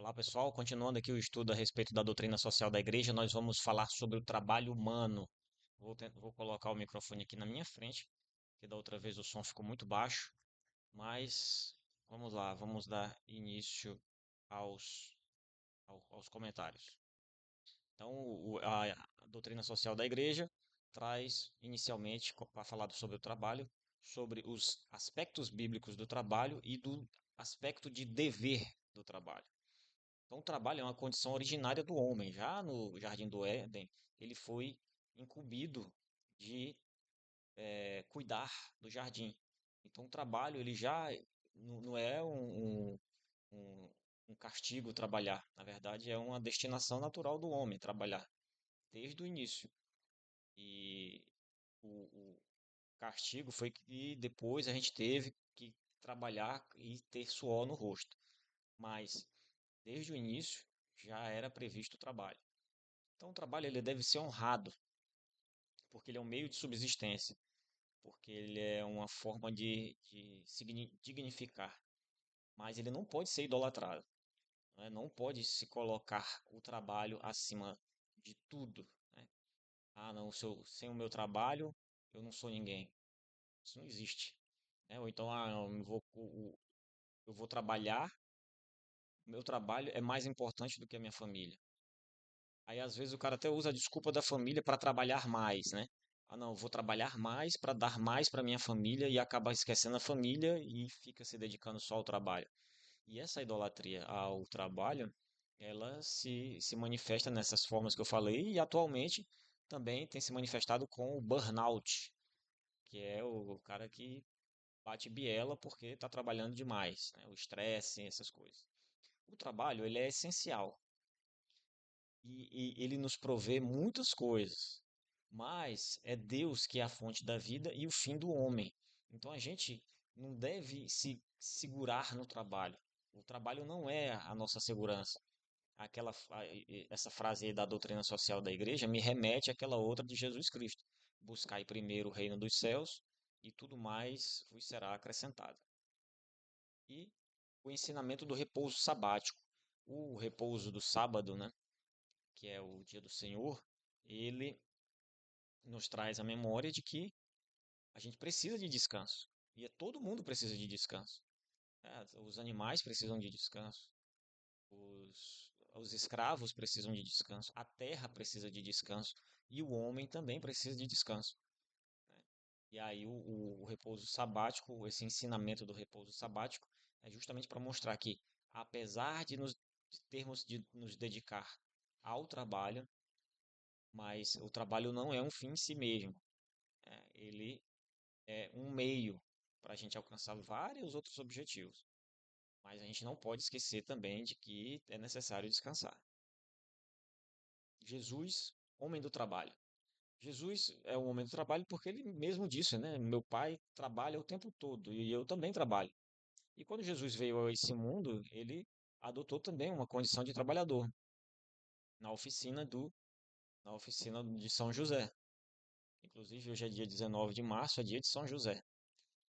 Olá, pessoal. Continuando aqui o estudo a respeito da doutrina social da igreja, nós vamos falar sobre o trabalho humano. Vou colocar o microfone aqui na minha frente, que da outra vez o som ficou muito baixo, mas vamos lá, vamos dar início aos, aos comentários. Então, a doutrina social da igreja traz inicialmente para falar sobre o trabalho, sobre os aspectos bíblicos do trabalho e do aspecto de dever do trabalho. Então, o trabalho é uma condição originária do homem. Já no Jardim do Éden, ele foi incumbido de cuidar do jardim. Então, o trabalho ele já não é um, um castigo trabalhar. Na verdade, é uma destinação natural do homem trabalhar desde o início. E o castigo foi que depois a gente teve que trabalhar e ter suor no rosto. Mas desde o início já era previsto o trabalho. Então, o trabalho ele deve ser honrado, porque ele é um meio de subsistência, porque ele é uma forma de dignificar. Mas ele não pode ser idolatrado, né? Não pode se colocar o trabalho acima de tudo, né? Ah, não, sem o meu trabalho, eu não sou ninguém. Isso não existe, né? Ou então, eu vou trabalhar, meu trabalho é mais importante do que a minha família. Aí às vezes o cara até usa a desculpa da família para trabalhar mais, né? Ah, não, vou trabalhar mais para dar mais para minha família e acaba esquecendo a família e fica se dedicando só ao trabalho. E essa idolatria ao trabalho, ela se manifesta nessas formas que eu falei e atualmente também tem se manifestado com o burnout, que é o cara que bate biela porque está trabalhando demais, né? O estresse, essas coisas. O trabalho, ele é essencial e ele nos provê muitas coisas, mas é Deus que é a fonte da vida e o fim do homem. Então a gente não deve se segurar no trabalho. O trabalho não é a nossa segurança. Essa frase aí da doutrina social da igreja me remete àquela outra de Jesus Cristo. Buscai primeiro o reino dos céus e tudo mais vos será acrescentado. E o ensinamento do repouso sabático. O repouso do sábado, né? Que é o dia do Senhor, ele nos traz a memória de que a gente precisa de descanso. E todo mundo precisa de descanso. Os animais precisam de descanso. Os escravos precisam de descanso. A terra precisa de descanso. E o homem também precisa de descanso. E aí o repouso sabático, esse ensinamento do repouso sabático, é justamente para mostrar que, apesar de termos de nos dedicar ao trabalho, mas o trabalho não é um fim em si mesmo. Ele é um meio para a gente alcançar vários outros objetivos. Mas a gente não pode esquecer também de que é necessário descansar. Jesus, homem do trabalho. Jesus é o homem do trabalho porque ele mesmo disse, né? Meu pai trabalha o tempo todo e eu também trabalho. E quando Jesus veio a esse mundo, ele adotou também uma condição de trabalhador na oficina na oficina de São José. Inclusive, hoje é dia 19 de março, é dia de São José.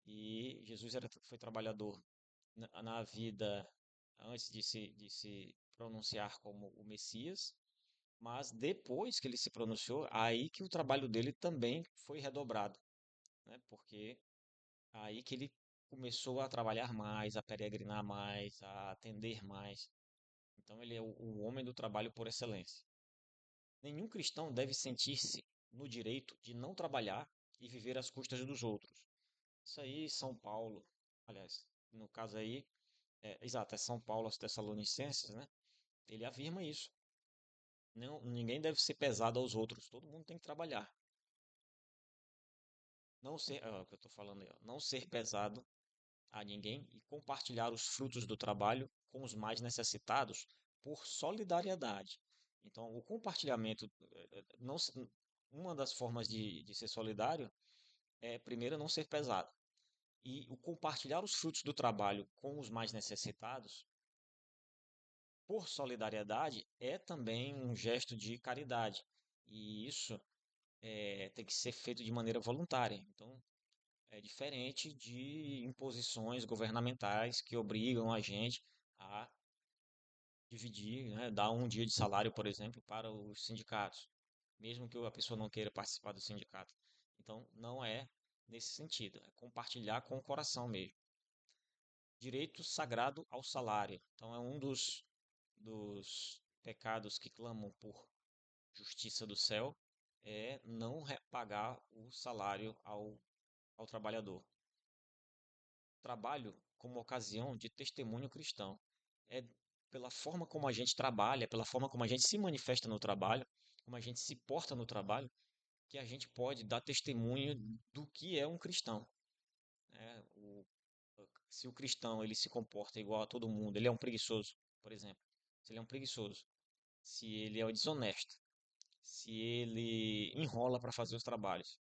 E Jesus foi trabalhador na vida antes de se pronunciar como o Messias, mas depois que ele se pronunciou, aí que o trabalho dele também foi redobrado, né? Porque aí que ele começou a trabalhar mais, a peregrinar mais, a atender mais. Então ele é o homem do trabalho por excelência. Nenhum cristão deve sentir-se no direito de não trabalhar e viver às custas dos outros. Isso aí, São Paulo, aliás, no caso aí, exato, é São Paulo aos Tessalonicenses, né? Ele afirma isso. Não, ninguém deve ser pesado aos outros, todo mundo tem que trabalhar. Não ser, é o que eu estou falando aí, ó, não ser pesado a ninguém e compartilhar os frutos do trabalho com os mais necessitados por solidariedade. Então, o compartilhamento, não, uma das formas de ser solidário é, primeiro, não ser pesado. E o compartilhar os frutos do trabalho com os mais necessitados por solidariedade é também um gesto de caridade. E isso tem que ser feito de maneira voluntária. Então, é diferente de imposições governamentais que obrigam a gente a dividir, né, dar um dia de salário, por exemplo, para os sindicatos, mesmo que a pessoa não queira participar do sindicato. Então, não é nesse sentido, é compartilhar com o coração mesmo. Direito sagrado ao salário. Então, é um dos pecados que clamam por justiça do céu, é não pagar o salário ao trabalhador. Trabalho como ocasião de testemunho cristão. É pela forma como a gente trabalha, pela forma como a gente se manifesta no trabalho, como a gente se porta no trabalho, que a gente pode dar testemunho do que é um cristão. Né? Se o cristão ele se comporta igual a todo mundo, ele é um preguiçoso, por exemplo. Se ele é um preguiçoso, se ele é desonesto, se ele enrola para fazer os trabalhos,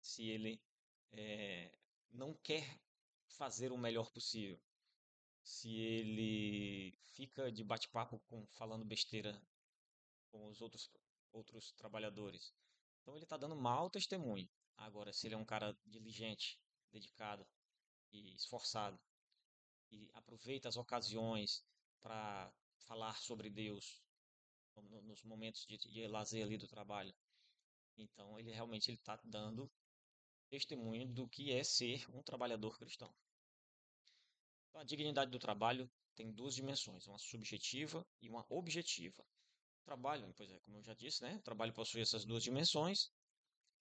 se ele eh, não quer fazer o melhor possível, se ele fica de bate-papo falando besteira com os outros trabalhadores. Então ele está dando mau testemunho. Agora, se ele é um cara diligente, dedicado e esforçado e aproveita as ocasiões para falar sobre Deus nos momentos de lazer ali do trabalho, então ele realmente ele está dando testemunho do que é ser um trabalhador cristão. Então, a dignidade do trabalho tem duas dimensões, uma subjetiva e uma objetiva. O trabalho, pois é, como eu já disse, né? O trabalho possui essas duas dimensões.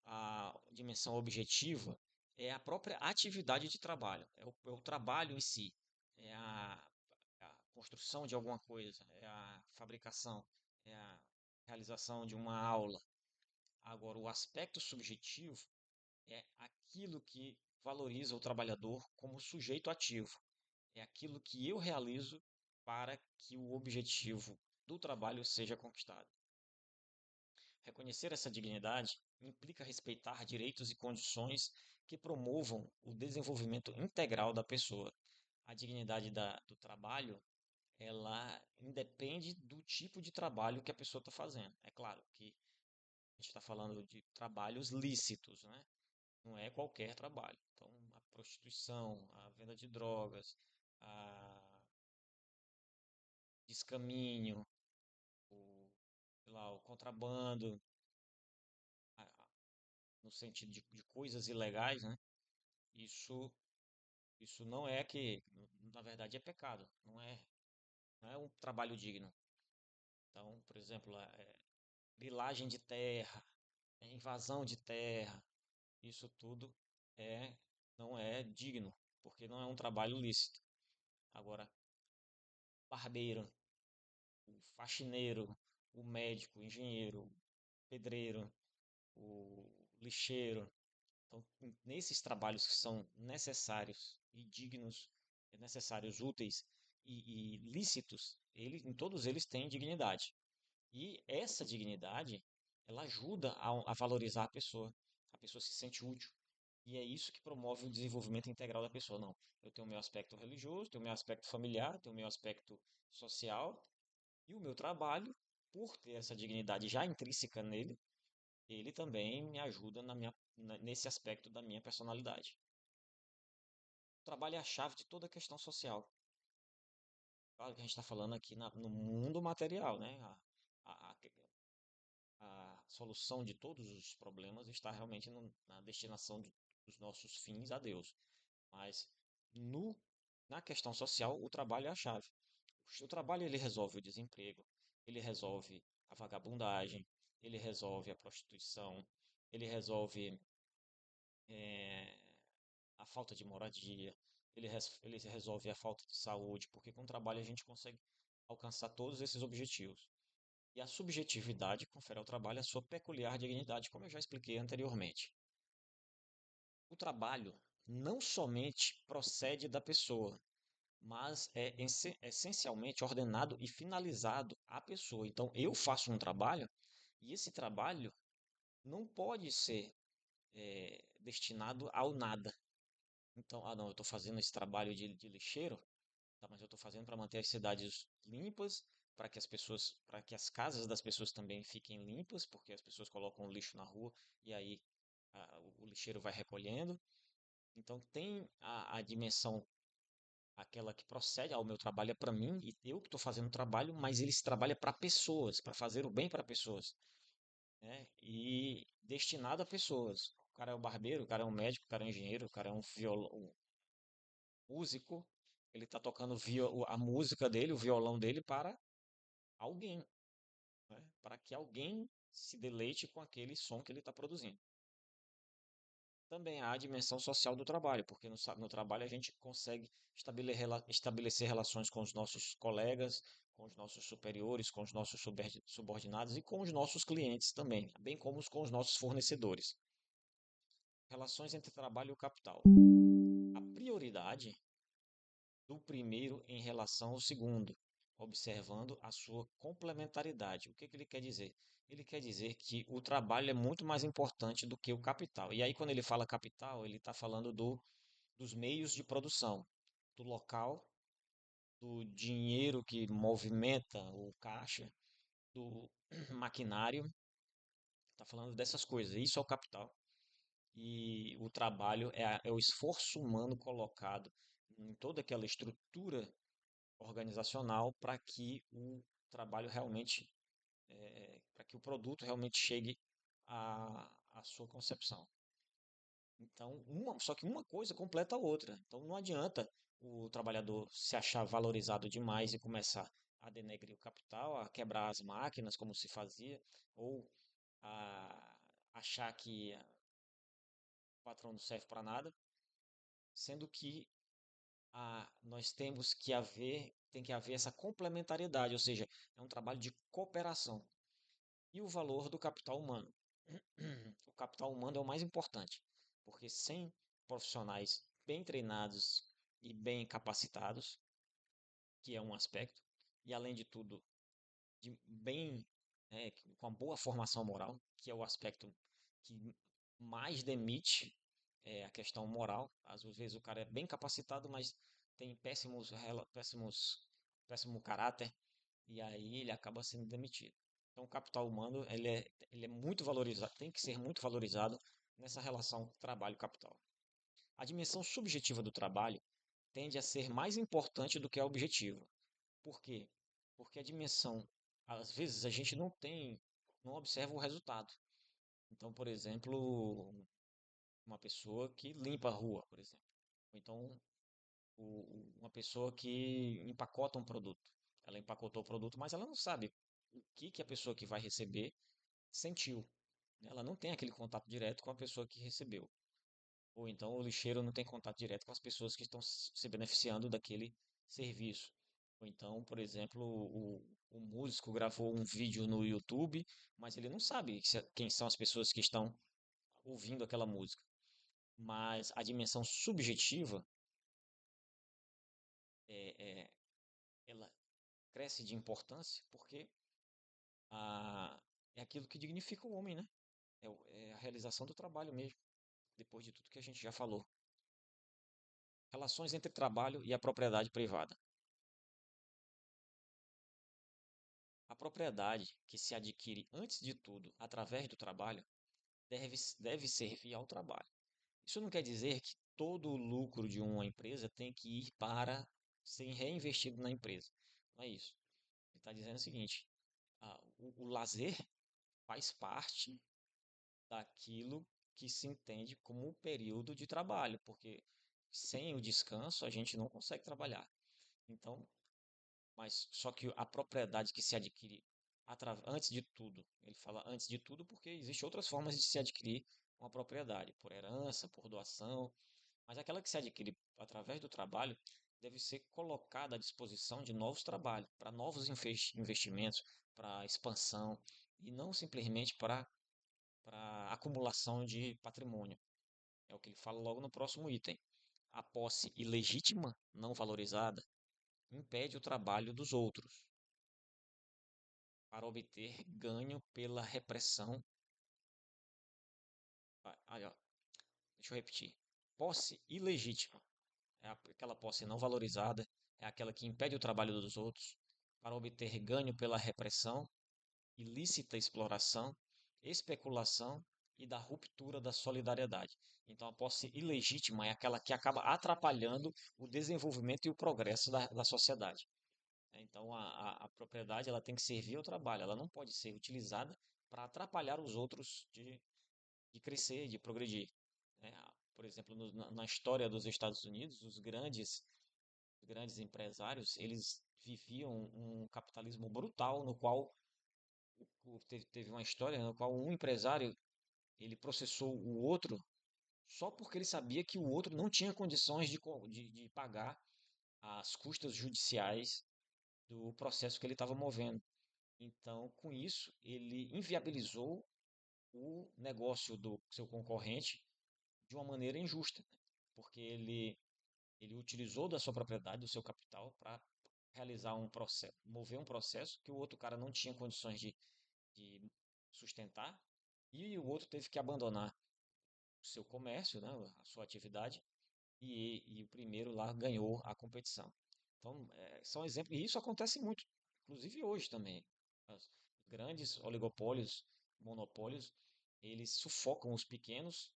A dimensão objetiva é a própria atividade de trabalho, é o trabalho em si, é a construção de alguma coisa, é a fabricação, é a realização de uma aula. Agora, o aspecto subjetivo é aquilo que valoriza o trabalhador como sujeito ativo. É aquilo que eu realizo para que o objetivo do trabalho seja conquistado. Reconhecer essa dignidade implica respeitar direitos e condições que promovam o desenvolvimento integral da pessoa. A dignidade do trabalho, ela independe do tipo de trabalho que a pessoa está fazendo. É claro que a gente está falando de trabalhos lícitos, né? Não é qualquer trabalho. Então, a prostituição, a venda de drogas, a descaminho, o, sei lá, o contrabando, no sentido de coisas ilegais, né? Isso, isso não é que, na verdade, é pecado. Não é um trabalho digno. Então, por exemplo, grilagem de terra, invasão de terra, isso tudo é, não é digno, porque não é um trabalho lícito. Agora, barbeiro, o faxineiro, o médico, o engenheiro, o pedreiro, o lixeiro. Então, nesses trabalhos que são necessários e dignos, necessários, úteis e lícitos, em todos eles têm dignidade. E essa dignidade, ela ajuda a valorizar a pessoa se sente útil. E é isso que promove o desenvolvimento integral da pessoa. Não, eu tenho o meu aspecto religioso, tenho o meu aspecto familiar, tenho o meu aspecto social, e o meu trabalho, por ter essa dignidade já intrínseca nele, ele também me ajuda nesse aspecto da minha personalidade. O trabalho é a chave de toda a questão social. Claro que a gente está falando aqui no mundo material, né? A solução de todos os problemas está realmente na destinação dos nossos fins a Deus. Mas no, na questão social, o trabalho é a chave. O trabalho ele resolve o desemprego, ele resolve a vagabundagem, ele resolve a prostituição, ele resolve eh, a falta de moradia, ele resolve a falta de saúde, porque com o trabalho a gente consegue alcançar todos esses objetivos. E a subjetividade confere ao trabalho a sua peculiar dignidade, como eu já expliquei anteriormente. O trabalho não somente procede da pessoa, mas é essencialmente ordenado e finalizado à pessoa. Então, eu faço um trabalho e esse trabalho não pode ser destinado ao nada. Então, ah, não, eu estou fazendo esse trabalho de lixeiro, tá, mas eu estou fazendo para manter as cidades limpas, para que para que as casas das pessoas também fiquem limpas, porque as pessoas colocam o lixo na rua e aí o lixeiro vai recolhendo. Então, tem a dimensão aquela que procede, o meu trabalho é para mim e eu que estou fazendo o trabalho, mas ele se trabalha para pessoas, para fazer o bem para pessoas, né? E destinado a pessoas. O cara é o barbeiro, o cara é um médico, o cara é um engenheiro, o cara é um músico, ele está tocando a música dele, o violão dele para alguém, né? Para que alguém se deleite com aquele som que ele está produzindo. Também há a dimensão social do trabalho, porque no trabalho a gente consegue estabelecer relações com os nossos colegas, com os nossos superiores, com os nossos subordinados e com os nossos clientes também, bem como com os nossos fornecedores. Relações entre trabalho e o capital. A prioridade do primeiro em relação ao segundo, observando a sua complementaridade. O que que ele quer dizer? Ele quer dizer que o trabalho é muito mais importante do que o capital. E aí, quando ele fala capital, ele está falando dos meios de produção, do local, do dinheiro que movimenta o caixa, do maquinário. Está falando dessas coisas. Isso é o capital. E o trabalho é o esforço humano colocado em toda aquela estrutura organizacional para que o trabalho realmente, para que o produto realmente chegue à sua concepção. Então, só que uma coisa completa a outra. Então, não adianta o trabalhador se achar valorizado demais e começar a denegrir o capital, a quebrar as máquinas, como se fazia, ou a achar que o patrão não serve para nada, sendo que nós temos que tem que haver essa complementariedade, ou seja, é um trabalho de cooperação. E o valor do capital humano. O capital humano é o mais importante, porque sem profissionais bem treinados e bem capacitados, que é um aspecto, e além de tudo, com uma boa formação moral, que é o aspecto que mais demite a questão moral. Às vezes o cara é bem capacitado, mas tem péssimo caráter, e aí ele acaba sendo demitido. Então, o capital humano ele é muito valorizado, tem que ser muito valorizado nessa relação trabalho-capital. A dimensão subjetiva do trabalho tende a ser mais importante do que a objetiva. Por quê? Porque a dimensão, às vezes a gente não observa o resultado. Então, por exemplo, uma pessoa que limpa a rua, por exemplo. Ou então, uma pessoa que empacota um produto. Ela empacotou o produto, mas ela não sabe o que que a pessoa que vai receber sentiu. Ela não tem aquele contato direto com a pessoa que recebeu. Ou então o lixeiro não tem contato direto com as pessoas que estão se beneficiando daquele serviço. Ou então, por exemplo, o músico gravou um vídeo no YouTube, mas ele não sabe quem são as pessoas que estão ouvindo aquela música. Mas a dimensão subjetiva, é, é, ela cresce de importância porque é aquilo que dignifica o homem, né? É a realização do trabalho mesmo, depois de tudo que a gente já falou. Relações entre trabalho e a propriedade privada. A propriedade que se adquire antes de tudo através do trabalho deve servir ao trabalho. Isso não quer dizer que todo o lucro de uma empresa tem que ir para ser reinvestido na empresa. Não é isso. Ele está dizendo o seguinte: o lazer faz parte daquilo que se entende como um período de trabalho, porque sem o descanso a gente não consegue trabalhar. Então, mas só que a propriedade que se adquire antes de tudo, ele fala antes de tudo porque existem outras formas de se adquirir uma propriedade, por herança, por doação, mas aquela que se adquire através do trabalho deve ser colocada à disposição de novos trabalhos, para novos investimentos, para expansão e não simplesmente para acumulação de patrimônio. É o que ele fala logo no próximo item. A posse ilegítima, não valorizada, impede o trabalho dos outros para obter ganho pela repressão. Aí, ó, deixa eu repetir. Posse ilegítima é aquela posse não valorizada, é aquela que impede o trabalho dos outros para obter ganho pela repressão, ilícita exploração, especulação e da ruptura da solidariedade. Então, a posse ilegítima é aquela que acaba atrapalhando o desenvolvimento e o progresso da sociedade. Então, a propriedade ela tem que servir ao trabalho, ela não pode ser utilizada para atrapalhar os outros de crescer, de progredir. Né? Por exemplo, na história dos Estados Unidos, os grandes empresários, eles viviam um capitalismo brutal, no qual teve uma história no qual um empresário ele processou o outro só porque ele sabia que o outro não tinha condições de pagar as custas judiciais do processo que ele estava movendo. Então, com isso, ele inviabilizou o negócio do seu concorrente de uma maneira injusta, né? Porque ele utilizou da sua propriedade, do seu capital, para realizar um processo, mover um processo que o outro cara não tinha condições de sustentar, e o outro teve que abandonar o seu comércio, né, a sua atividade, e o primeiro lá ganhou a competição. Então, são exemplos, e isso acontece muito, inclusive hoje também. Os grandes oligopólios, monopólios, eles sufocam os pequenos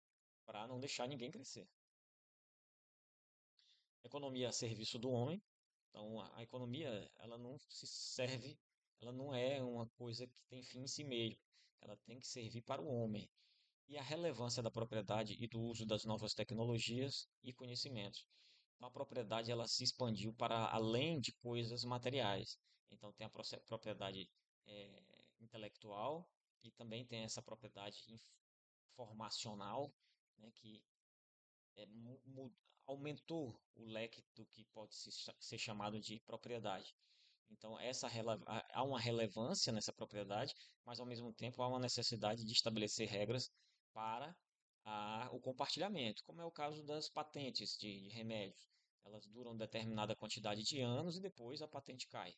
para não deixar ninguém crescer. Economia a serviço do homem. Então, a economia, ela não se serve, ela não é uma coisa que tem fim em si mesma. Ela tem que servir para o homem. E a relevância da propriedade e do uso das novas tecnologias e conhecimentos. Então, a propriedade ela se expandiu para além de coisas materiais. Então, tem a propriedade intelectual e também tem essa propriedade informacional, né, que é, aumentou o leque do que pode ser chamado de propriedade. Então, há uma relevância nessa propriedade, mas ao mesmo tempo há uma necessidade de estabelecer regras para o compartilhamento, como é o caso das patentes de remédios. Elas duram determinada quantidade de anos e depois a patente cai,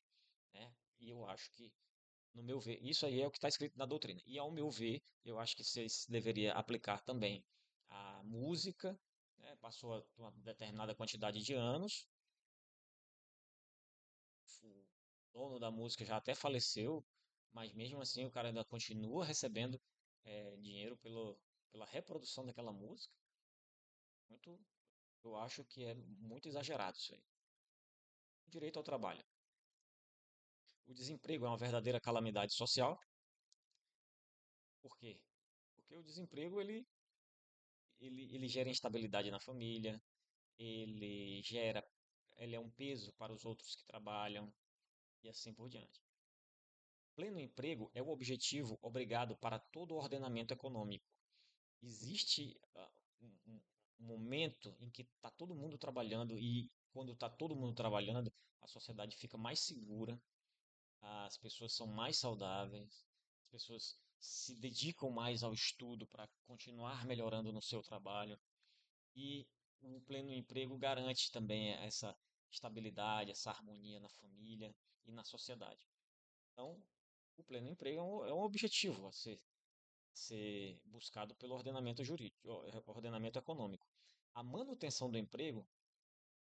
né? E eu acho que, no meu ver, isso aí é o que está escrito na doutrina. E ao meu ver, eu acho que se deveria aplicar também a música, né? Passou uma determinada quantidade de anos, o dono da música já até faleceu, mas mesmo assim o cara ainda continua recebendo dinheiro pela reprodução daquela música. Muito, eu acho que é muito exagerado isso aí. Direito ao trabalho. O desemprego é uma verdadeira calamidade social. Por quê? Porque o desemprego ele gera instabilidade na família, ele gera, ele é um peso para os outros que trabalham e assim por diante. Pleno emprego é o objetivo obrigado para todo o ordenamento econômico. Existe um momento em que está todo mundo trabalhando e quando está todo mundo trabalhando, a sociedade fica mais segura, as pessoas são mais saudáveis, as pessoas se dedicam mais ao estudo para continuar melhorando no seu trabalho e o pleno emprego garante também essa estabilidade, essa harmonia na família e na sociedade. Então, o pleno emprego é um objetivo a ser buscado pelo ordenamento jurídico, ordenamento econômico. A manutenção do emprego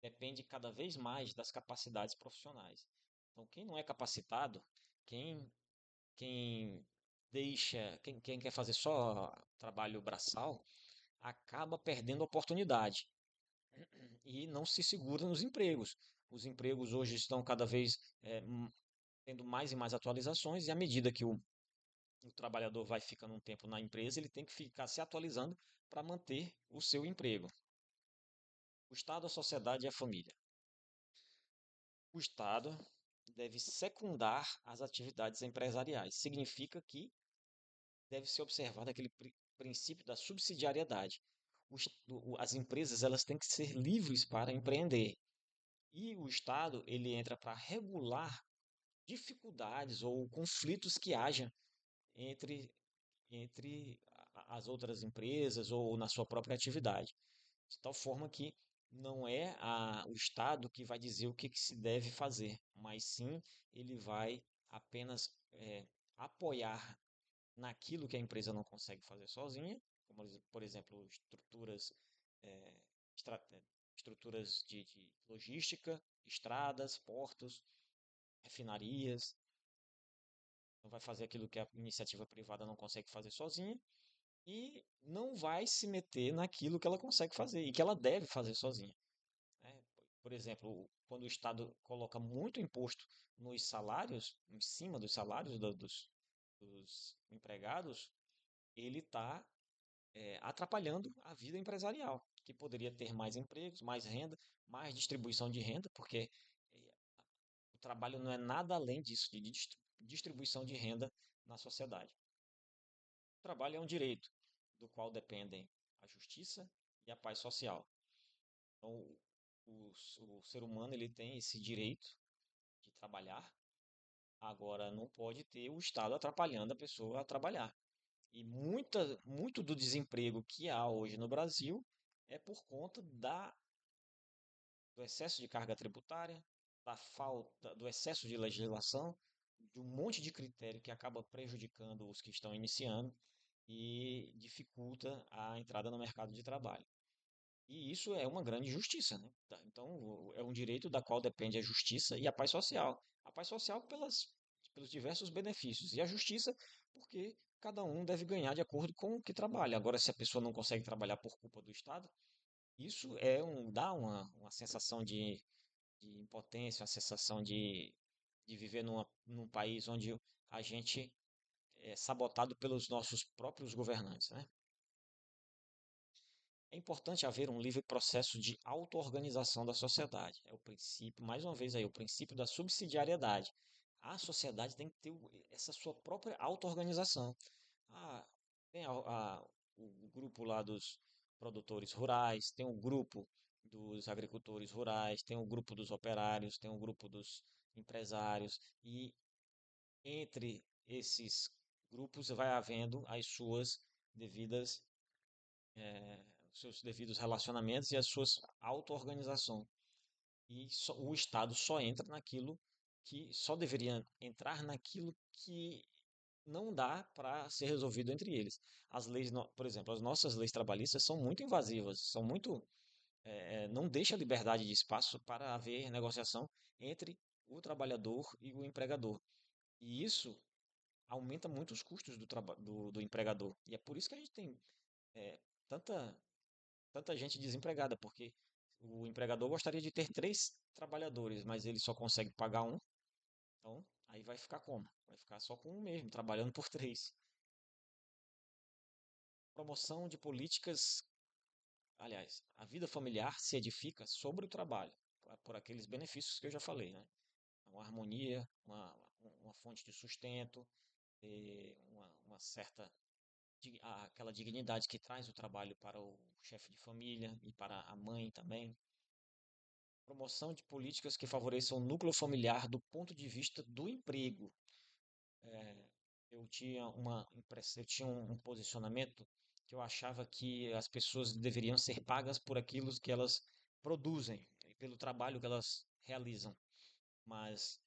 depende cada vez mais das capacidades profissionais. Então, quem não é capacitado, quem, quem quem quer fazer só trabalho braçal, acaba perdendo oportunidade e não se segura nos empregos. Os empregos hoje estão cada vez tendo mais e mais atualizações, e à medida que o trabalhador vai ficando um tempo na empresa, ele tem que ficar se atualizando para manter o seu emprego. O Estado, a sociedade e a família. O Estado deve secundar as atividades empresariais. Significa que deve ser observado aquele princípio da subsidiariedade. As empresas elas têm que ser livres para empreender. E o Estado ele entra para regular dificuldades ou conflitos que haja entre, entre as outras empresas ou na sua própria atividade. De tal forma que não é o Estado que vai dizer o que se deve fazer, mas sim ele vai apenas apoiar naquilo que a empresa não consegue fazer sozinha, como por exemplo eh, estra- estruturas de logística, estradas, portos, refinarias. Então vai fazer aquilo que a iniciativa privada não consegue fazer sozinha e não vai se meter naquilo que ela consegue fazer e que ela deve fazer sozinha, né? Por exemplo, quando o Estado coloca muito imposto nos salários, em cima dos salários dos empregados, ele está atrapalhando a vida empresarial, que poderia ter mais empregos, mais renda, mais distribuição de renda, porque eh, o trabalho não é nada além disso, de distribuição de renda na sociedade. O trabalho é um direito, do qual dependem a justiça e a paz social. Então, o ser humano ele tem esse direito de trabalhar, agora não pode ter o Estado atrapalhando a pessoa a trabalhar. E muito do desemprego que há hoje no Brasil é por conta do excesso de carga tributária, da falta, do excesso de legislação, de um monte de critério que acaba prejudicando os que estão iniciando e dificulta a entrada no mercado de trabalho. E isso é uma grande injustiça, né? Então, é um direito da qual depende a justiça e a paz social. A paz social pelos diversos benefícios, e a justiça porque cada um deve ganhar de acordo com o que trabalha. Agora, se a pessoa não consegue trabalhar por culpa do Estado, isso dá uma sensação de impotência, uma sensação de viver num país onde a gente é sabotado pelos nossos próprios governantes, né? É importante haver um livre processo de auto-organização da sociedade. É o princípio, mais uma vez aí, o princípio da subsidiariedade. A sociedade tem que ter essa sua própria auto-organização. Ah, tem o grupo lá dos produtores rurais, tem o grupo dos agricultores rurais, tem o grupo dos operários, tem o grupo dos empresários, e entre esses grupos vai havendo as suas devidas os seus devidos relacionamentos e as suas auto-organização. E o Estado só entra naquilo que só deveria entrar naquilo que não dá para ser resolvido entre eles. As leis, por exemplo, as nossas leis trabalhistas são muito invasivas, são muito não deixa liberdade de espaço para haver negociação entre o trabalhador e o empregador. E isso aumenta muito os custos do empregador. E é por isso que a gente tem é, tanta tanta gente desempregada, porque o empregador gostaria de ter três trabalhadores, mas ele só consegue pagar um, então aí vai ficar como? Vai ficar só com um mesmo, trabalhando por três. Promoção de políticas, aliás, a vida familiar se edifica sobre o trabalho, por aqueles benefícios que eu já falei, né? Uma harmonia, uma fonte de sustento, uma certa aquela dignidade que traz o trabalho para o chefe de família e para a mãe também. Promoção de políticas que favoreçam o núcleo familiar do ponto de vista do emprego. É, eu tinha um posicionamento que eu achava que as pessoas deveriam ser pagas por aquilo que elas produzem, pelo trabalho que elas realizam. Mas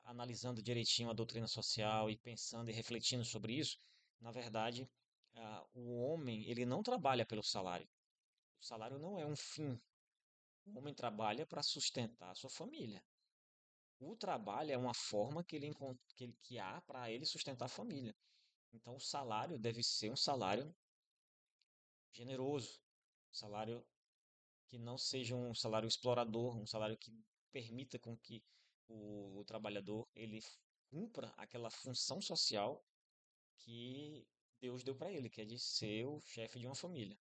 analisando direitinho a doutrina social e pensando e refletindo sobre isso, na verdade, o homem ele não trabalha pelo salário. O salário não é um fim. O homem trabalha para sustentar a sua família. O trabalho é uma forma que há para ele sustentar a família. Então, o salário deve ser um salário generoso, um salário que não seja um salário explorador, um salário que permita com que o trabalhador ele cumpra aquela função social que Deus deu para ele, que é de ser o chefe de uma família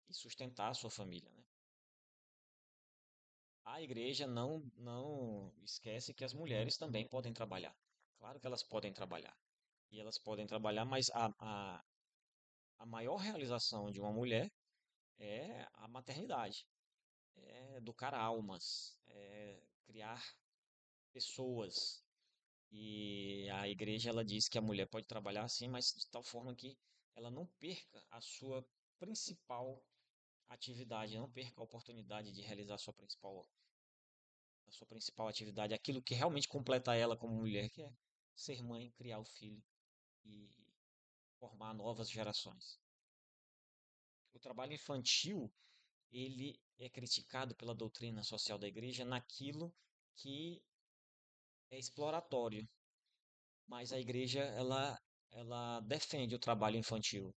e sustentar a sua família, né? A igreja não esquece que as mulheres também podem trabalhar. Claro que elas podem trabalhar. E elas podem trabalhar, mas a maior realização de uma mulher é a maternidade, é educar almas, é criar pessoas. E a igreja ela diz que a mulher pode trabalhar sim, mas de tal forma que ela não perca a sua principal atividade, não perca a oportunidade de realizar a sua principal atividade, aquilo que realmente completa ela como mulher, que é ser mãe, criar o filho e formar novas gerações. O trabalho infantil, ele é criticado pela doutrina social da igreja naquilo que é exploratório, mas a igreja ela defende o trabalho infantil.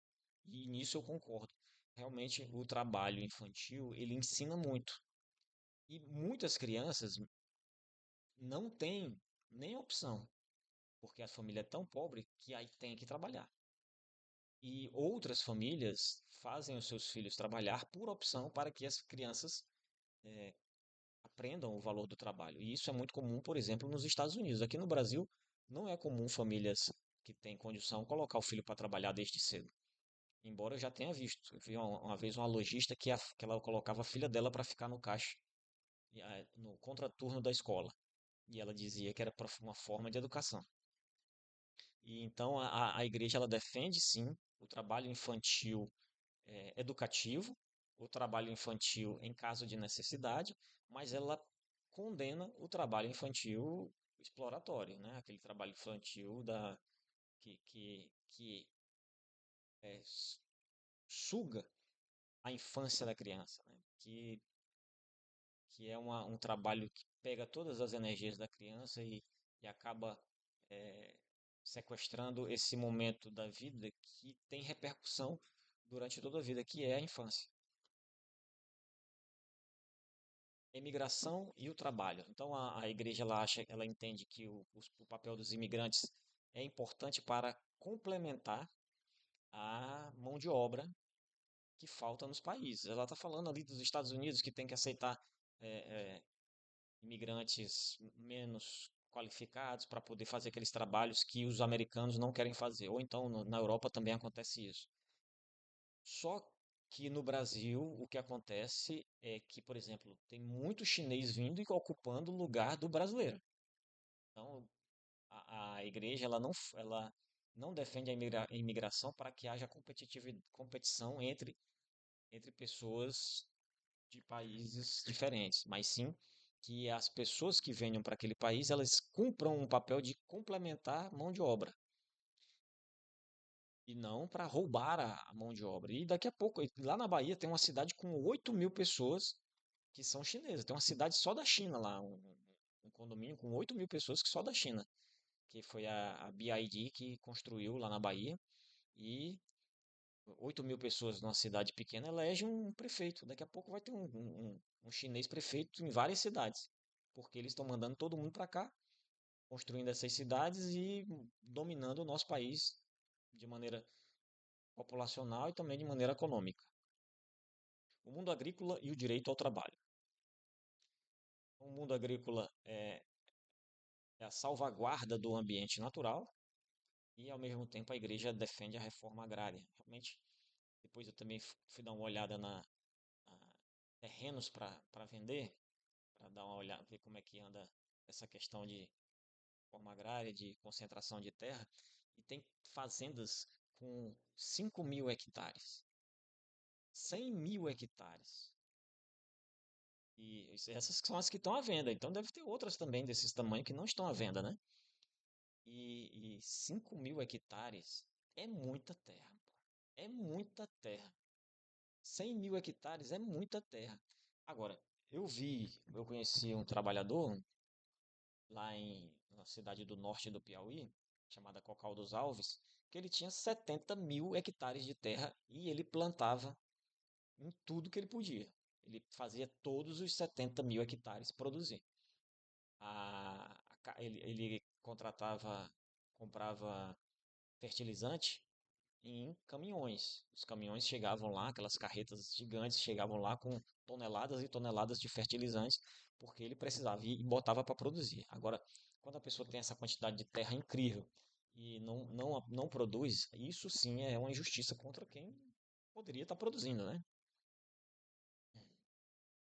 E nisso eu concordo. Realmente, o trabalho infantil, ele ensina muito. E muitas crianças não têm nem opção, porque a família é tão pobre que aí tem que trabalhar. E outras famílias fazem os seus filhos trabalhar por opção para que as crianças eh, aprendam o valor do trabalho. E isso é muito comum, por exemplo, nos Estados Unidos. Aqui no Brasil, não é comum famílias que têm condição colocar o filho para trabalhar desde cedo. Embora eu já tenha visto. Eu vi uma vez uma lojista que ela colocava a filha dela para ficar no caixa, no contraturno da escola. E ela dizia que era uma forma de educação. E então a igreja ela defende sim o trabalho infantil educativo, o trabalho infantil em caso de necessidade, mas ela condena o trabalho infantil exploratório, né? Aquele trabalho infantil que suga a infância da criança, né? Que é um trabalho que pega todas as energias da criança e acaba é, sequestrando esse momento da vida que tem repercussão durante toda a vida, que é a infância. Imigração e o trabalho. Então a igreja ela acha, ela entende que o papel dos imigrantes é importante para complementar a mão de obra que falta nos países. Ela está falando ali dos Estados Unidos que tem que aceitar é, é, imigrantes menos qualificados para poder fazer aqueles trabalhos que os americanos não querem fazer. Ou então na Europa também acontece isso. Só que no Brasil o que acontece é que, por exemplo, tem muito chinês vindo e ocupando o lugar do brasileiro. Então, a igreja ela não defende a imigração para que haja competição entre pessoas de países diferentes, mas sim que as pessoas que venham para aquele país elas cumpram um papel de complementar mão de obra e não para roubar a mão de obra. E daqui a pouco, lá na Bahia tem uma cidade com 8.000 pessoas que são chinesas. Tem uma cidade só da China lá, um condomínio com 8.000 pessoas que só da China, que foi a BID que construiu lá na Bahia. E 8.000 pessoas numa cidade pequena elege um prefeito. Daqui a pouco vai ter um chinês prefeito em várias cidades, porque eles estão mandando todo mundo para cá, construindo essas cidades e dominando o nosso país de maneira populacional e também de maneira econômica. O mundo agrícola e o direito ao trabalho. O mundo agrícola é a salvaguarda do ambiente natural e, ao mesmo tempo, a igreja defende a reforma agrária. Realmente, depois eu também fui dar uma olhada na terrenos para vender, para dar uma olhada, ver como é que anda essa questão de reforma agrária, de concentração de terra. E tem fazendas com 5.000 hectares, 100.000 hectares. E essas são as que estão à venda. Então deve ter outras também desses tamanhos que não estão à venda, né? E 5.000 hectares é muita terra, pô. É muita terra. 100.000 hectares é muita terra. Agora, eu conheci um trabalhador lá na cidade do norte do Piauí, chamada Cocal dos Alves, que ele tinha 70.000 hectares de terra e ele plantava em tudo que ele podia. Ele fazia todos os 70.000 hectares produzir. Ele comprava fertilizante em caminhões. Os caminhões chegavam lá, aquelas carretas gigantes chegavam lá com toneladas e toneladas de fertilizantes, porque ele precisava e botava para produzir. Agora, quando a pessoa tem essa quantidade de terra incrível e não produz, isso sim é uma injustiça contra quem poderia estar produzindo, né?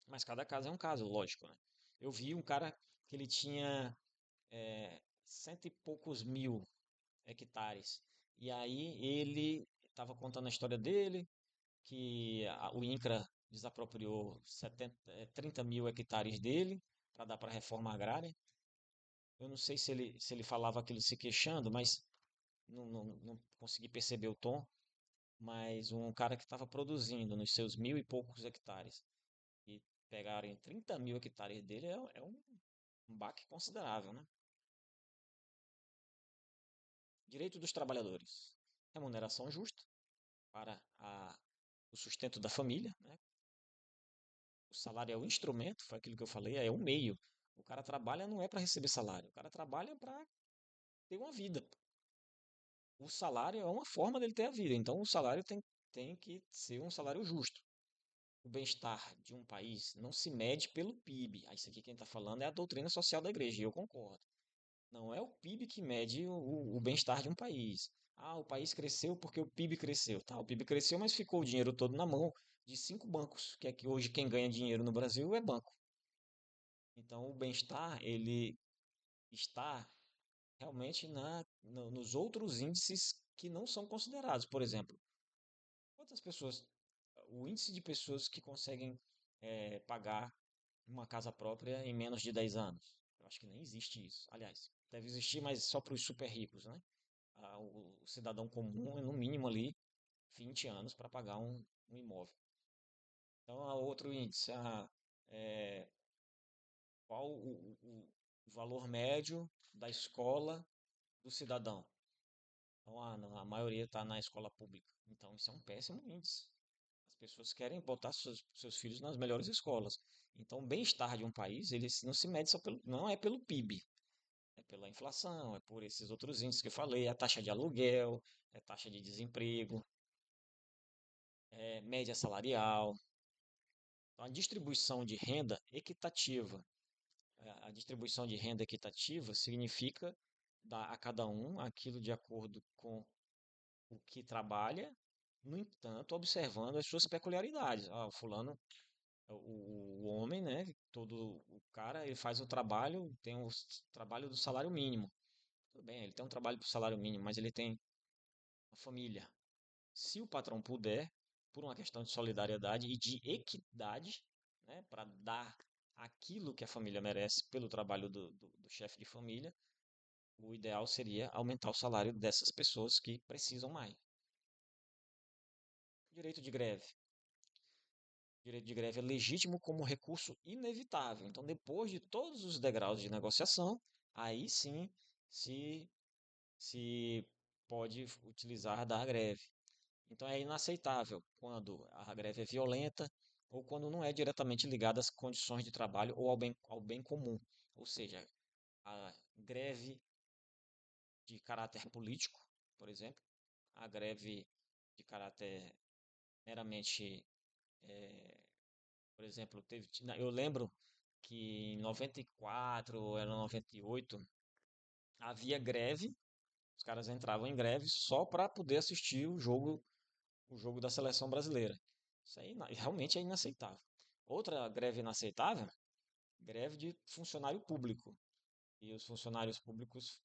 Mas cada caso é um caso, lógico, né? Eu vi um cara que ele tinha cento e poucos mil hectares. E aí ele estava contando a história dele, que o INCRA desapropriou 30.000 hectares dele para dar para a reforma agrária. Eu não sei se ele falava aquilo se queixando, mas não consegui perceber o tom. Mas um cara que estava produzindo nos seus mil e poucos hectares e pegarem 30.000 hectares dele é um baque considerável, né? Direito dos trabalhadores. Remuneração justa, para o sustento da família, né? O salário é o instrumento, foi aquilo que eu falei, é o meio. O cara trabalha não é para receber salário, o cara trabalha para ter uma vida. O salário é uma forma dele ter a vida, então o salário tem que ser um salário justo. O bem-estar de um país não se mede pelo PIB. Isso aqui quem está falando é a doutrina social da igreja, e eu concordo. Não é o PIB que mede o bem-estar de um país. Ah, o país cresceu porque o PIB cresceu. Tá, o PIB cresceu, mas ficou o dinheiro todo na mão de 5 bancos, que é que hoje quem ganha dinheiro no Brasil é banco. Então, o bem-estar, ele está realmente nos outros índices que não são considerados. Por exemplo, quantas pessoas, o índice de pessoas que conseguem pagar uma casa própria em menos de 10 anos. Eu acho que nem existe isso. Aliás, deve existir, mas só para os super ricos, né? O cidadão comum é no mínimo ali 20 anos para pagar um imóvel. Então, há outro índice, é, qual o valor médio da escola do cidadão. Então, a maioria está na escola pública. Então, isso é um péssimo índice. As pessoas querem botar seus filhos nas melhores escolas. Então, o bem-estar de um país, ele não se mede só não é pelo PIB, é pela inflação, é por esses outros índices que eu falei, a taxa de aluguel, é taxa de desemprego, é média salarial. Então, a distribuição de renda equitativa. A distribuição de renda equitativa significa dar a cada um aquilo de acordo com o que trabalha, no entanto, observando as suas peculiaridades. Ah, o fulano, o homem, né? Todo o cara, ele faz o trabalho, tem o trabalho do salário mínimo. Tudo bem, ele tem um trabalho do salário mínimo, mas ele tem uma família. Se o patrão puder, por uma questão de solidariedade e de equidade, né, para dar aquilo que a família merece pelo trabalho do chefe de família, o ideal seria aumentar o salário dessas pessoas que precisam mais. Direito de greve. Direito de greve é legítimo como recurso inevitável. Então, depois de todos os degraus de negociação, aí sim se, se pode utilizar da greve. Então, é inaceitável quando a greve é violenta ou quando não é diretamente ligada às condições de trabalho ou ao bem comum. Ou seja, a greve de caráter político, por exemplo, a greve de caráter meramente, por exemplo, eu lembro que em 94 ou era 98 havia greve, os caras entravam em greve só para poder assistir o jogo da seleção brasileira. Isso aí realmente é inaceitável. Outra greve inaceitável, greve de funcionário público. E os funcionários públicos,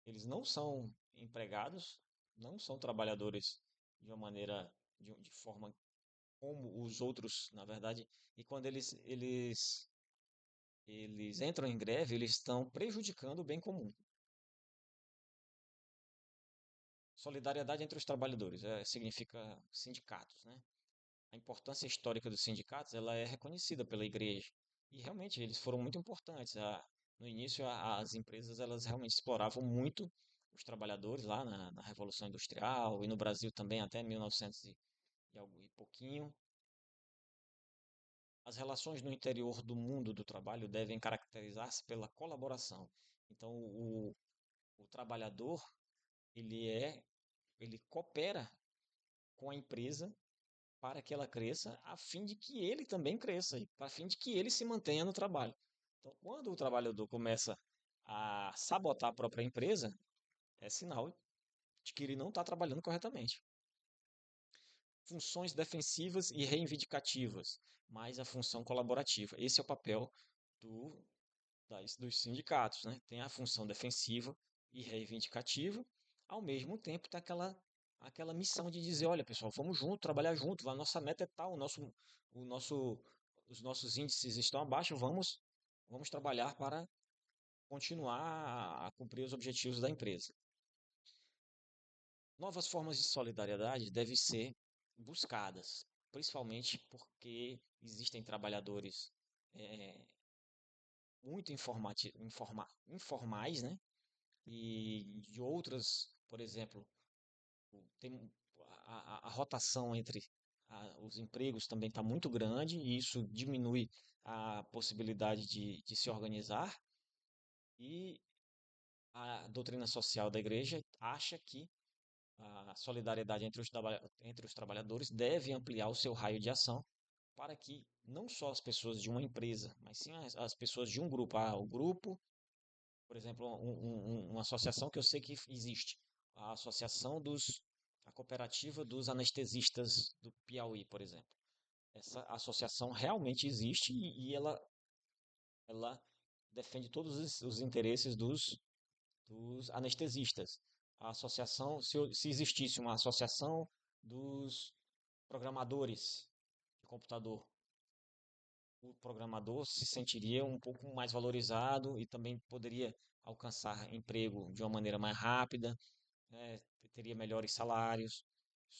eles não são empregados, não são trabalhadores de uma maneira, de forma como os outros, na verdade, e quando eles entram em greve, eles estão prejudicando o bem comum. Solidariedade entre os trabalhadores, significa sindicatos, né? A importância histórica dos sindicatos, ela é reconhecida pela igreja. E realmente eles foram muito importantes. No início, as empresas elas realmente exploravam muito os trabalhadores lá na Revolução Industrial e no Brasil também até 1900 e algo e pouquinho. As relações no interior do mundo do trabalho devem caracterizar-se pela colaboração. Então, o trabalhador, ele é, ele coopera com a empresa para que ela cresça, a fim de que ele também cresça, e a fim de que ele se mantenha no trabalho. Então, quando o trabalhador começa a sabotar a própria empresa, é sinal de que ele não está trabalhando corretamente. Funções defensivas e reivindicativas, mais a função colaborativa. Esse é o papel do, dos sindicatos, né? Tem a função defensiva e reivindicativa, ao mesmo tempo tem aquela missão de dizer, olha pessoal, vamos junto, trabalhar junto, a nossa meta é tal, o nosso, os nossos índices estão abaixo, vamos trabalhar para continuar a cumprir os objetivos da empresa. Novas formas de solidariedade devem ser buscadas, principalmente porque existem trabalhadores é, muito informais, né? E de outras, por exemplo, tem a rotação entre os empregos também está muito grande e isso diminui a possibilidade de se organizar. E a doutrina social da igreja acha que a solidariedade entre os trabalhadores deve ampliar o seu raio de ação para que não só as pessoas de uma empresa, mas sim as pessoas de um grupo. O grupo, por exemplo, uma associação que eu sei que existe, a Associação a Cooperativa dos Anestesistas do Piauí, por exemplo. Essa associação realmente existe e ela defende todos os interesses dos anestesistas. A associação, se existisse uma associação dos programadores de computador, o programador se sentiria um pouco mais valorizado e também poderia alcançar emprego de uma maneira mais rápida, né, teria melhores salários.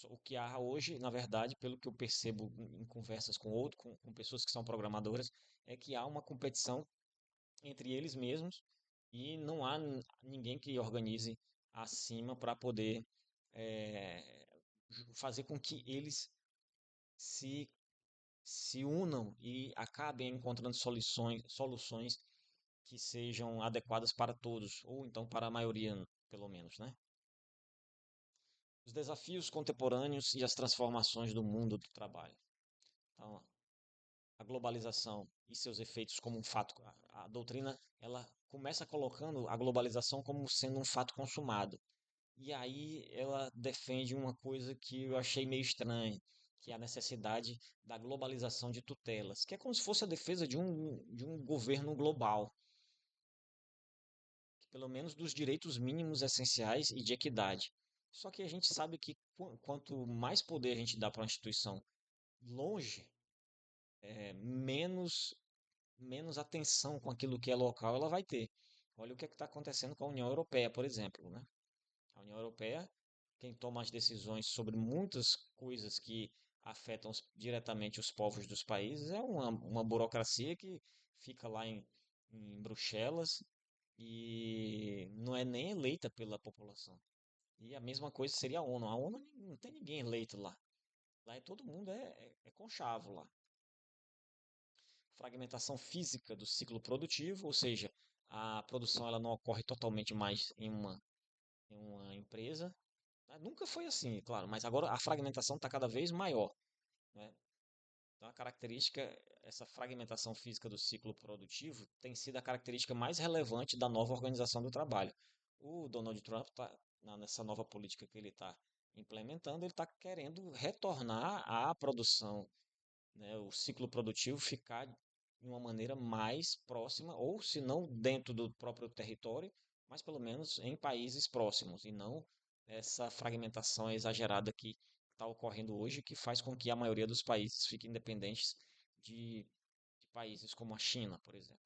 O que há hoje, na verdade, pelo que eu percebo em conversas com pessoas que são programadoras, é que há uma competição entre eles mesmos e não há ninguém que organize acima para poder eh, fazer com que eles se, se unam e acabem encontrando soluções que sejam adequadas para todos, ou então para a maioria, pelo menos, né? Os desafios contemporâneos e as transformações do mundo do trabalho. Então, a globalização e seus efeitos como um fato. A doutrina ela começa colocando a globalização como sendo um fato consumado. E aí ela defende uma coisa que eu achei meio estranha, que é a necessidade da globalização de tutelas, que é como se fosse a defesa de um governo global, que pelo menos dos direitos mínimos essenciais e de equidade. Só que a gente sabe que quanto mais poder a gente dá para uma instituição longe, menos atenção com aquilo que é local ela vai ter. Olha o que está acontecendo com a União Europeia, por exemplo, né? A União Europeia, quem toma as decisões sobre muitas coisas que afetam diretamente os povos dos países é uma burocracia que fica lá em Bruxelas e não é nem eleita pela população. E a mesma coisa seria a ONU. A ONU não tem ninguém eleito lá. Lá todo mundo é conchavo lá. Fragmentação física do ciclo produtivo, ou seja, a produção ela não ocorre totalmente mais em uma empresa. Nunca foi assim, claro, mas agora a fragmentação está cada vez maior, né? Então, essa fragmentação física do ciclo produtivo tem sido a característica mais relevante da nova organização do trabalho. O Donald Trump está, nessa nova política que ele está implementando, ele está querendo retornar à produção, né, o ciclo produtivo ficar de uma maneira mais próxima, ou se não dentro do próprio território, mas pelo menos em países próximos, e não essa fragmentação exagerada que está ocorrendo hoje, que faz com que a maioria dos países fiquem dependentes de países como a China, por exemplo.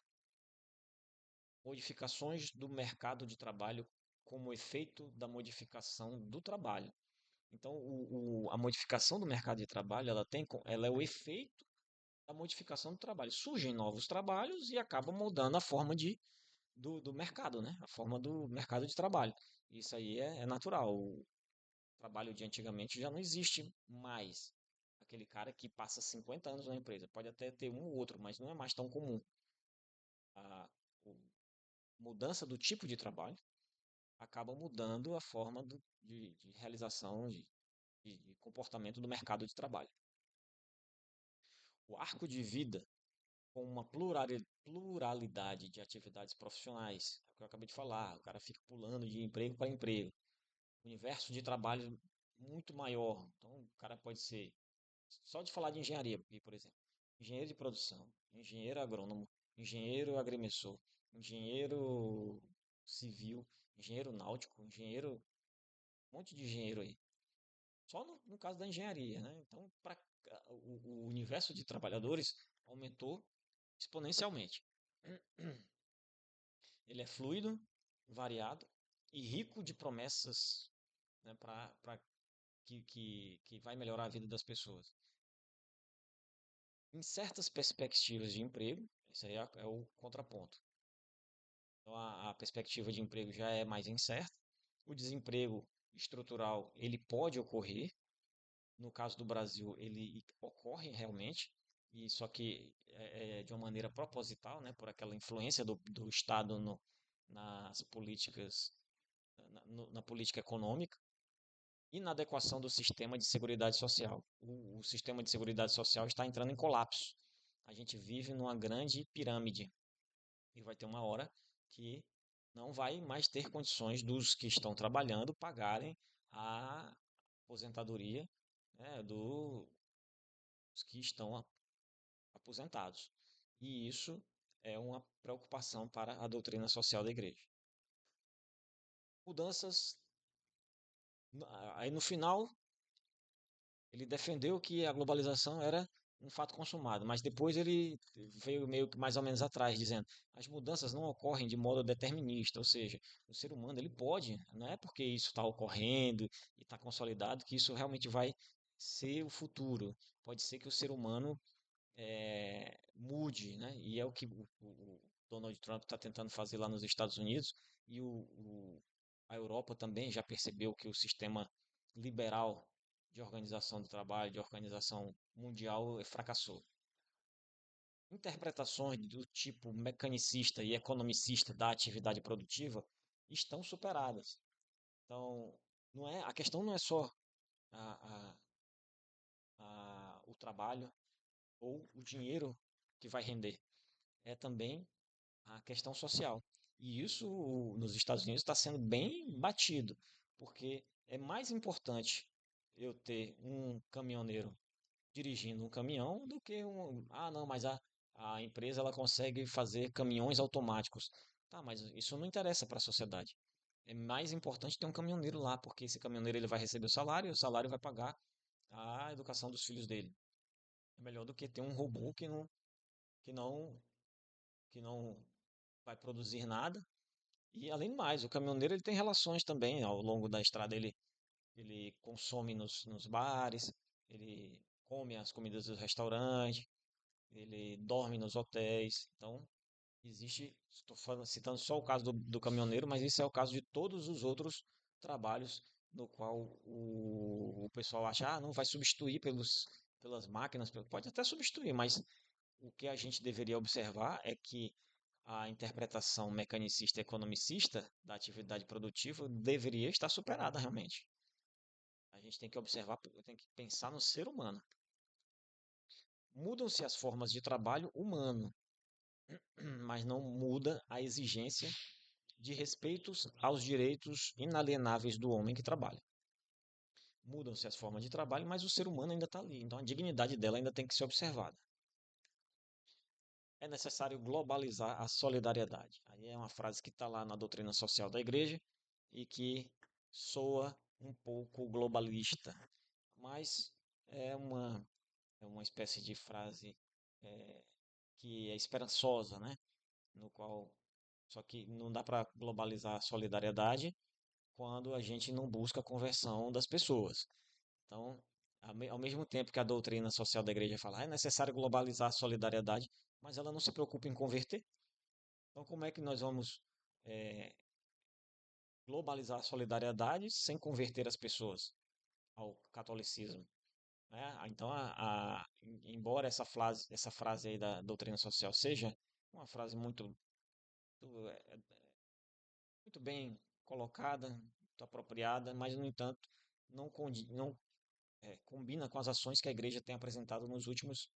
Modificações do mercado de trabalho como efeito da modificação do trabalho. Então, a modificação do mercado de trabalho, ela é o efeito da modificação do trabalho. Surgem novos trabalhos e acabam mudando a forma do mercado, né? A forma do mercado de trabalho. Isso aí é natural. O trabalho de antigamente já não existe mais. Aquele cara que passa 50 anos na empresa. Pode até ter um ou outro, mas não é mais tão comum. A mudança do tipo de trabalho acaba mudando a forma de realização, de comportamento do mercado de trabalho. O arco de vida com uma pluralidade de atividades profissionais. É o que eu acabei de falar, o cara fica pulando de emprego para emprego. Universo de trabalho muito maior. Então, o cara pode ser, só de falar de engenharia, por exemplo, engenheiro de produção, engenheiro agrônomo, engenheiro agrimensor, engenheiro civil, engenheiro náutico, um monte de engenheiro aí. Só no caso da engenharia, né? Então, o universo de trabalhadores aumentou exponencialmente. Ele é fluido, variado e rico de promessas, né, que vai melhorar a vida das pessoas. Em certas perspectivas de emprego, isso aí é o contraponto. Então, a perspectiva de emprego já é mais incerta. O desemprego estrutural ele pode ocorrer, No caso do Brasil, ele ocorre realmente, e só que é de uma maneira proposital, né, por aquela influência do Estado nas políticas, na política econômica e na adequação do sistema de seguridade social. O sistema de seguridade social está entrando em colapso. A gente vive numa grande pirâmide e vai ter uma hora que não vai mais ter condições dos que estão trabalhando pagarem a aposentadoria, né, dos que estão aposentados. E isso é uma preocupação para a doutrina social da igreja. Mudanças. Aí no final, ele defendeu que a globalização era um fato consumado, mas depois ele veio meio que mais ou menos atrás, dizendo as mudanças não ocorrem de modo determinista, ou seja, o ser humano ele pode, não é porque isso está ocorrendo e está consolidado que isso realmente vai ser o futuro. Pode ser que o ser humano mude, né? E é o que o Donald Trump está tentando fazer lá nos Estados Unidos e a Europa também já percebeu que o sistema liberal de organização do trabalho, de organização mundial, fracassou. Interpretações do tipo mecanicista e economicista da atividade produtiva estão superadas. Então, a questão não é só a, o trabalho ou o dinheiro que vai render, é também a questão social. E isso nos Estados Unidos está sendo bem batido, porque é mais importante eu ter um caminhoneiro dirigindo um caminhão do que um. Ah, não, mas a empresa ela consegue fazer caminhões automáticos. Tá, mas isso não interessa para a sociedade. É mais importante ter um caminhoneiro lá, porque esse caminhoneiro ele vai receber o salário vai pagar a educação dos filhos dele. É melhor do que ter um robô que não, que não vai produzir nada. E além do mais, o caminhoneiro ele tem relações também ao longo da estrada. Ele consome nos bares, ele come as comidas dos restaurantes, ele dorme nos hotéis. Então, existe, estou citando só o caso do caminhoneiro, mas isso é o caso de todos os outros trabalhos no qual o pessoal acha, ah, não vai substituir pelas máquinas, pode até substituir, mas o que a gente deveria observar é que a interpretação mecanicista e economicista da atividade produtiva deveria estar superada realmente. A gente tem que observar, tem que pensar no ser humano. Mudam-se as formas de trabalho humano, mas não muda a exigência de respeitos aos direitos inalienáveis do homem que trabalha. Mudam-se as formas de trabalho, mas o ser humano ainda está ali. Então a dignidade dela ainda tem que ser observada. É necessário globalizar a solidariedade. Aí é uma frase que está lá na doutrina social da igreja e que soa um pouco globalista, mas é uma, é uma espécie de frase é, que é esperançosa, né? No qual só que não dá para globalizar a solidariedade quando a gente não busca a conversão das pessoas. Então, ao mesmo tempo que a doutrina social da igreja fala, "Ah, é necessário globalizar a solidariedade, mas ela não se preocupa em converter. Então, como é que nós vamos eh, globalizar a solidariedade sem converter as pessoas ao catolicismo? Né? Então, embora essa frase aí da doutrina social seja uma frase muito bem colocada, muito apropriada, mas, no entanto, não combina com as ações que a igreja tem apresentado nos últimos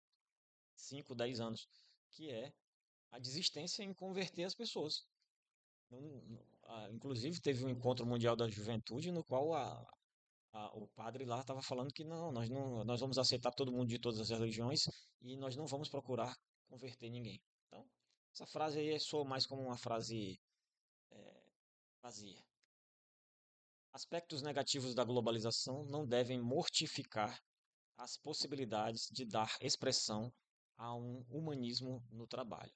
5, 10 anos, que é a desistência em converter as pessoas. Inclusive, teve um encontro mundial da juventude no qual o padre lá estava falando que não, nós vamos aceitar todo mundo de todas as religiões e nós não vamos procurar converter ninguém. Então, essa frase aí soa mais como uma frase vazia. Aspectos negativos da globalização não devem mortificar as possibilidades de dar expressão a um humanismo no trabalho.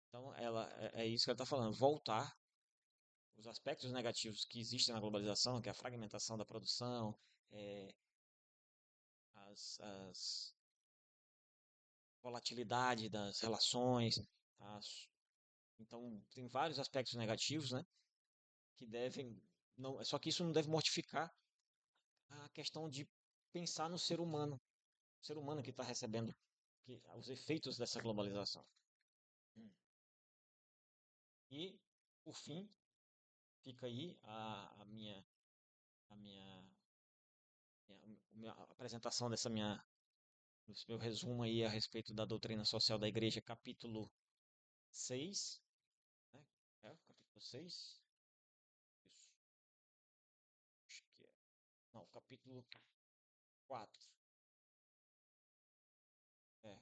Então, é isso que ela está falando, voltar os aspectos negativos que existem na globalização, que é a fragmentação da produção, é, as volatilidade das relações, então tem vários aspectos negativos, né, que devem, não, só que isso não deve mortificar a questão de pensar no ser humano que está recebendo os efeitos dessa globalização. E, por fim, fica aí a minha apresentação desse meu resumo aí a respeito da doutrina social da igreja, capítulo 6, né? É, capítulo 6. Isso, acho que é. Não, capítulo 4. É,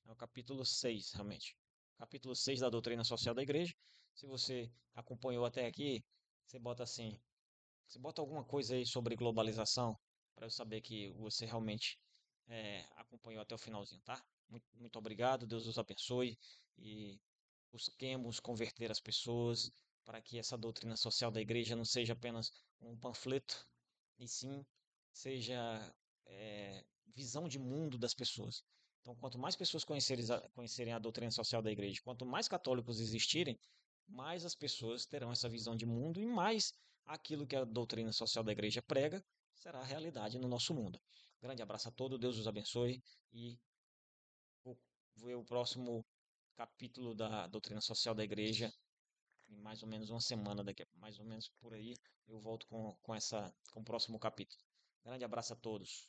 é o capítulo 6 realmente. Capítulo 6 da doutrina social da igreja. Se você acompanhou até aqui, você bota assim, você bota alguma coisa aí sobre globalização, para eu saber que você realmente acompanhou até o finalzinho, tá? Muito, muito obrigado, Deus os abençoe e busquemos converter as pessoas para que essa doutrina social da igreja não seja apenas um panfleto, e sim seja visão de mundo das pessoas. Então, quanto mais pessoas conhecerem a doutrina social da igreja, quanto mais católicos existirem, mais as pessoas terão essa visão de mundo e mais aquilo que a doutrina social da igreja prega será realidade no nosso mundo. Grande abraço a todos, Deus os abençoe e vou ver o próximo capítulo da doutrina social da igreja em mais ou menos uma semana, daqui a mais ou menos por aí, eu volto com o próximo capítulo. Grande abraço a todos.